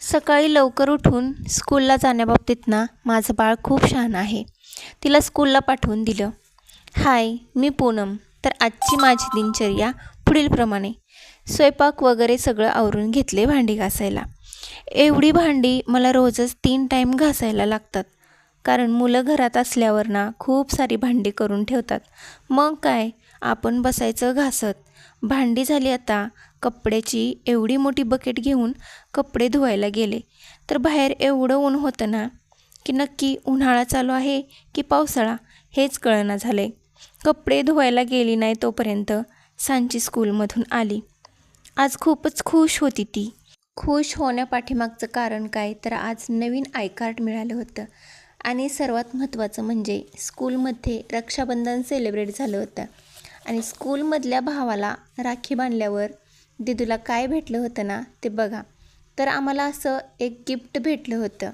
सकाळी लवकर उठून स्कूलला जाण्याबाबतीत ना माझं बाळ खूप शहाणं आहे. तिला स्कूलला पाठवून दिलं. हाय, मी पूनम. तर आजची माझी दिनचर्या पुढीलप्रमाणे. स्वयंपाक वगैरे सगळं आवरून घेतले भांडी घासायला. एवढी भांडी मला रोजच 3 टाईम घासायला लागतात. कारण मुलं घरात असल्यावर ना खूप सारी भांडी करून ठेवतात. मग काय, आपण बसायचं घासत. भांडी झाली आता. कपड्याची एवढी मोठी बकेट घेऊन कपडे धुवायला गेले तर बाहेर एवढं ऊन होतं ना की नक्की उन्हाळा चालू आहे की पावसाळा हेच कळेना झाले. कपडे धुवायला गेली नाही तोपर्यंत सांची स्कूलमधून आली. आज खूपच खुश होती ती. खुश होण्यापाठीमागचं कारण काय, तर आज नवीन आय कार्ड मिळालं होतं. आणि सर्वात महत्त्वाचं म्हणजे स्कूलमध्ये रक्षाबंधन सेलिब्रेट झालं होतं. आणि स्कूलमधल्या भावाला राखी बांधल्यावर दिदूला काय भेटलं होतं ना ते बघा. तर आम्हाला असं एक गिफ्ट भेटलं होतं.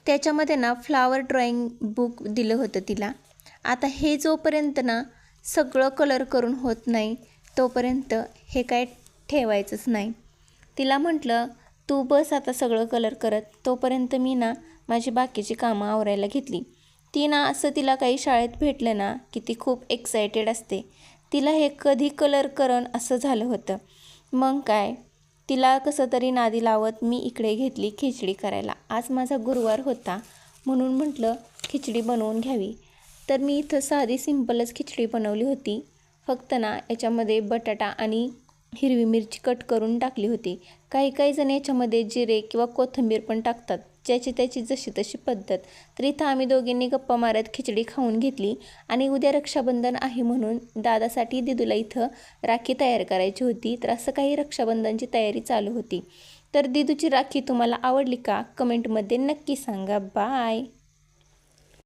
त्याच्यामध्ये ना फ्लावर ड्रॉइंग बुक दिलं होतं तिला. आता हे जोपर्यंत ना सगळं कलर करून होत नाही तोपर्यंत हे काय ठेवायचंच नाही. तिला म्हटलं तू बस आता सगळं कलर करत, तोपर्यंत मी ना माझी बाकीची कामं आवरायला घेतली. ती ना असं तिला काही शाळेत भेटलं ना की ती खूप एक्सायटेड असते. तिला हे कधी कलर करन असं झालं होतं. मग काय, तिला कसं तरी नादी लावत मी इकडे घेतली खिचडी करायला. आज माझा गुरुवार होता म्हणून म्हटलं खिचडी बनवून घ्यावी. तर मी इथं साधी सिंपलच खिचडी बनवली होती. फक्त ना याच्यामध्ये बटाटा आणि हिरवी मिरची कट करून टाकली होती. काही जण याच्यामध्ये जिरे किंवा कोथिंबीर पण टाकतात, ज्याची त्याची जशी तशी पद्धत. तर इथं आम्ही दोघींनी गप्पा मारत खिचडी खाऊन घेतली. आणि उद्या रक्षाबंधन आहे म्हणून दादासाठी दिदूला इथं राखी तयार करायची होती. तर असं काही रक्षाबंधनची तयारी चालू होती. तर दिदूची राखी तुम्हाला आवडली का, कमेंटमध्ये नक्की सांगा. बाय.